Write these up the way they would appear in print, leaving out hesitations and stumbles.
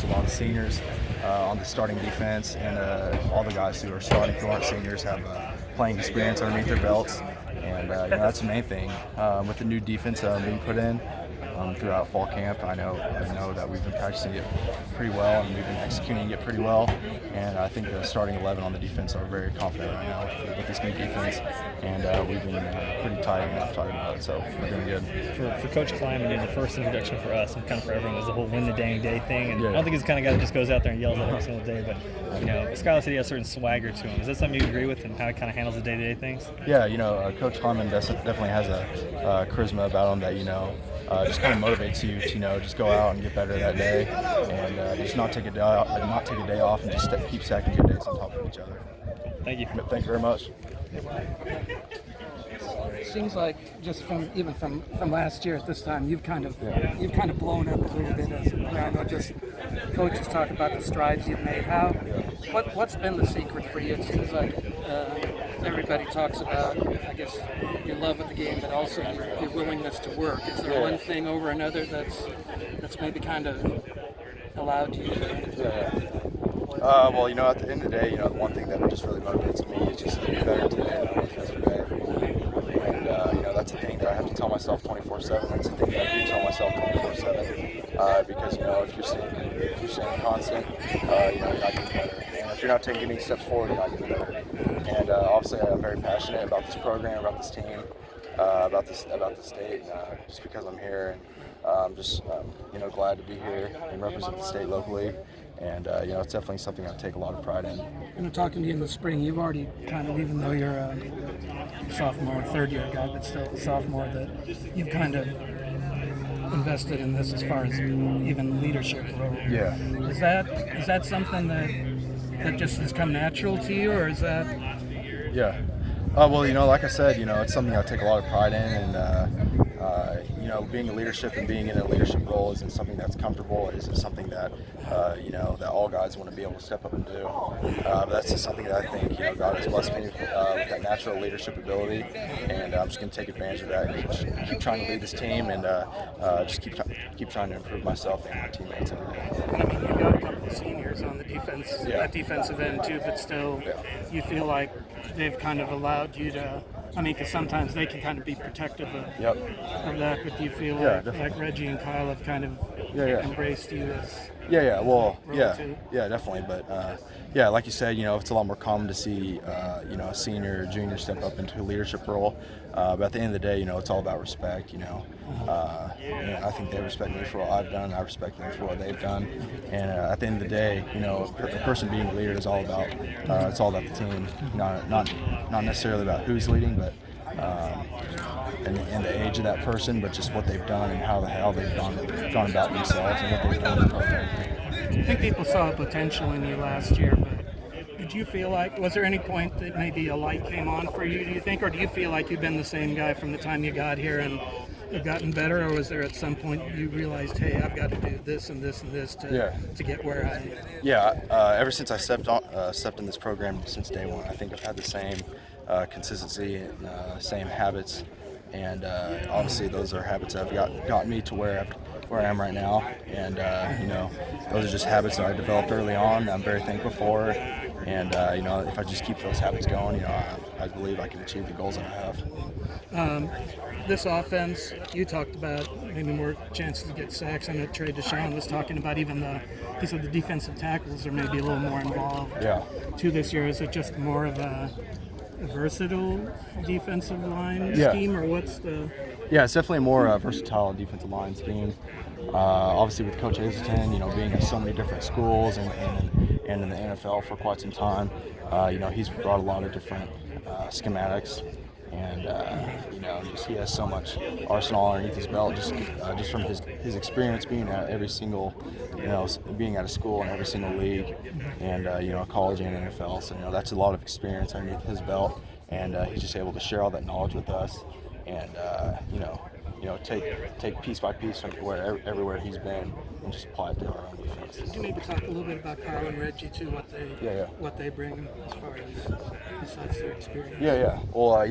a lot of seniors on the starting defense, and all the guys who are starting who aren't seniors have playing experience underneath their belts, and that's the main thing. With the new defense being put in throughout fall camp, I know that we've been practicing it pretty well, and we've been executing it pretty well. And I think the starting 11 on the defense are very confident right now with this new defense, and we've been pretty tight about it, so we're doing good. For Coach Kleiman, the first introduction for us and kind of for everyone was the whole win the dang day thing. And I don't think he's the kind of guy that just goes out there and yells at every single day, but Skyler City has a certain swagger to him. Is that something you agree with, and how he kind of handles the day-to-day things? Yeah, Coach Kleiman definitely has a charisma about him that just kind of motivates you to just go out and get better that day, and just not take a day off, and just keep stacking good days on top of each other. Thank you. Thank you very much. It seems like just from last year at this time, you've kind of blown up a little bit as a player. I know just coaches talk about the strides you've made. What's been the secret for you? It seems like everybody talks about, I guess, your love of the game, but also your willingness to work. Is there one thing over another that's maybe kind of allowed you to? Well, at the end of the day, the one thing that just really motivates me is just to be better today than I was yesterday. And, that's the thing that I have to tell myself 24/7. That's the thing that I do tell myself 24/7. Because, if you're staying constant, you're not getting better. And if you're not taking any steps forward, you're not getting better. And obviously, I'm very passionate about this program, about this team, about the state, just because I'm here. And I'm just, glad to be here and represent the state locally. And, it's definitely something I take a lot of pride in. Talking to you in the spring, you've already kind of, even though you're a sophomore, third-year guy, but still a sophomore, that you've kind of invested in this as far as even leadership role. Yeah. Is that something that just has come natural to you, or is that? Yeah. Well, like I said, it's something I take a lot of pride in, and being a leadership and being in a leadership role isn't something that's comfortable. It isn't something that that all guys want to be able to step up and do. But that's just something that I think God has blessed me with that natural leadership ability, and I'm just going to take advantage of that and keep trying to lead this team, and just keep trying to improve myself and my teammates every day. And I mean, you've got a couple of seniors on the defense, that defensive end too, but still, you feel like they've kind of allowed you to. I mean, because sometimes they can kind of be protective of that, but do you feel like Reggie and Kyle have kind of embraced you as definitely. But like you said, it's a lot more common to see a senior or junior step up into a leadership role. But at the end of the day, it's all about respect. I think they respect me for what I've done. I respect them for what they've done. And at the end of the day, the person being a leader is all about it's all about the team, not necessarily about who's leading, but and the age of that person, but just what they've done and how the hell they've gone about themselves and what they've done in the program. I think people saw potential in you last year, but did you feel like, was there any point that maybe a light came on for you, do you think, or do you feel like you've been the same guy from the time you got here and you've gotten better, or was there at some point you realized, hey, I've got to do this and this and this to get where I am? Yeah, ever since I stepped in this program since day one, I think I've had the same consistency and same habits, and obviously those are habits that have gotten me to where I am right now, and those are just habits that I developed early on. I'm very thankful for, and if I just keep those habits going, I believe I can achieve the goals that I have. This offense, you talked about maybe more chances to get sacks. I know Trey Deshawn was talking about he said the defensive tackles are maybe a little more involved too this year. Is it just more of a versatile defensive line scheme, or what's the? Yeah, it's definitely a more versatile defensive line scheme. Obviously, with Coach Hazelton, being at so many different schools and in the NFL for quite some time, he's brought a lot of different schematics, and he has so much arsenal underneath his belt, just from his experience being at every single, being at a school in every single league, and college and NFL. So that's a lot of experience underneath his belt, and he's just able to share all that knowledge with us, and take piece by piece from everywhere he's been and just apply it to our own defense. Could you maybe talk a little bit about Kyle and Reggie too, what they bring as far as besides their experience? Well,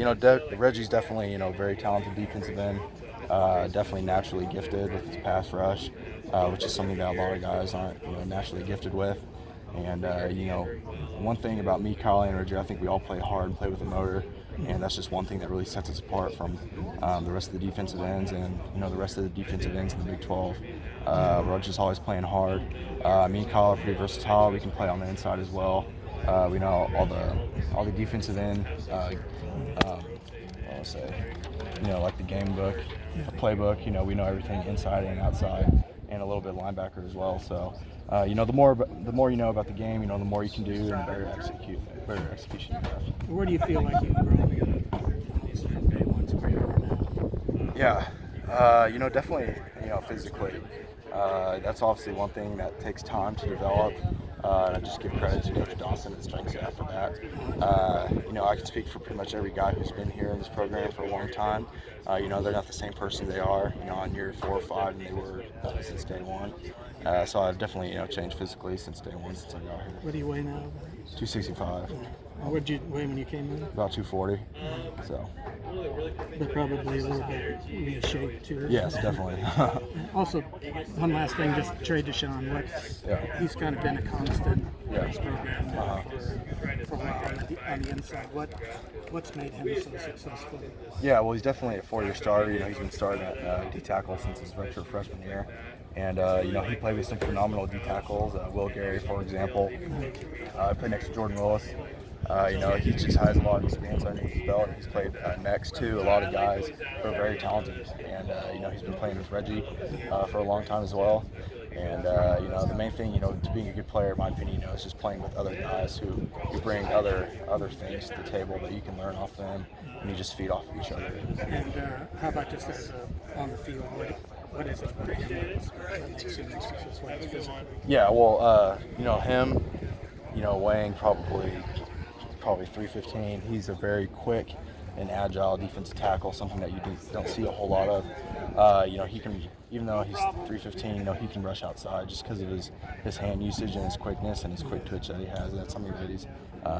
Reggie's definitely very talented defensive end, definitely naturally gifted with his pass rush. which is something that a lot of guys aren't naturally gifted with. And one thing about me, Kyle, and Reggie, I think we all play hard and play with a motor, and that's just one thing that really sets us apart from the rest of the defensive ends and the rest of the defensive ends in the Big 12. We're just always playing hard. Me and Kyle are pretty versatile. We can play on the inside as well. We know all the defensive end. I'll say, like the game book, the playbook. We know everything inside and outside, and a little bit of linebacker as well. So. The more you know about the game, the more you can do, and the better execution you have. Where do you feel like you've grown from day one to where you are now? Yeah, definitely, physically. That's obviously one thing that takes time to develop. And I just give credit to Coach Dawson and the strength staff for that. I can speak for pretty much every guy who's been here in this program for a long time. They're not the same person they are, on year 4 or 5 than they were since day one. So I've definitely, changed physically since day one, since I got here. What do you weigh now? 265. What did you weigh when you came in? About 240. So. But probably a little bit reshaped too. Yes, definitely. Also, one last thing, just trade Deshaun. He's kind of been a constant in this program now for a while on the inside. What's made him so successful? Yeah, well, he's definitely a 4-year starter. He's been starting at D tackle since his redshirt freshman year. And, he played with some phenomenal D tackles. Will Gary, for example. I played next to Jordan Willis. He just has a lot of experience underneath his belt. He's played next to a lot of guys who are very talented. And, he's been playing with Reggie for a long time as well. And, the main thing, to being a good player, in my opinion, is just playing with other guys who bring other things to the table that you can learn off them, and you just feed off of each other. And how about just as on the field? What is it for him that makes him successful? Yeah, well, him, weighing probably 315. He's a very quick and agile defensive tackle, something that you don't see a whole lot of. He can, even though he's 315, he can rush outside just because of his hand usage and his quickness and his quick twitch that he has. And that's something that he's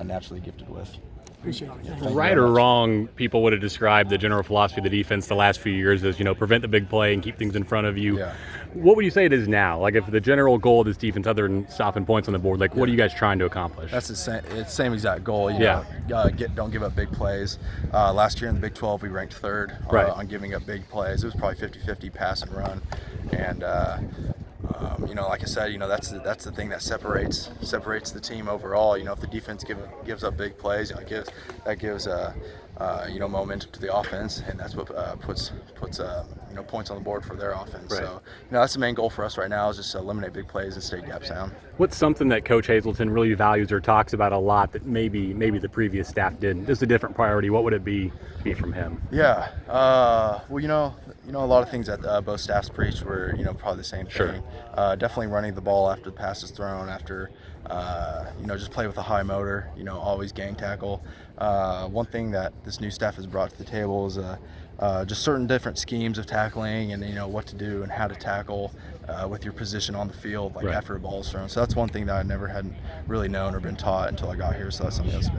naturally gifted with. Appreciate it. Right or wrong, people would have described the general philosophy of the defense the last few years as, prevent the big play and keep things in front of you. Yeah. What would you say it is now? Like, if the general goal of this defense, other than stopping points on the board, what are you guys trying to accomplish? That's the same exact goal. Don't give up big plays. Last year in the Big 12, we ranked 3rd on giving up big plays. It was probably 50-50 pass and run. And, like I said, that's the thing that separates the team overall. If the defense gives up big plays, that gives momentum to the offense, and that's what puts points on the board for their offense. Right. So that's the main goal for us right now, is just to eliminate big plays and stay gap sound. What's something that Coach Hazelton really values or talks about a lot that maybe the previous staff didn't? Just a different priority. What would it be from him? Yeah. A lot of things that both staffs preached were probably the same thing. Sure. Definitely running the ball after the pass is thrown, after just play with a high motor, always gang tackle. One thing that this new staff has brought to the table is just certain different schemes of tackling and what to do and how to tackle with your position on the field, after a ball is thrown. So that's one thing that I never had really known or been taught until I got here. So that's something that's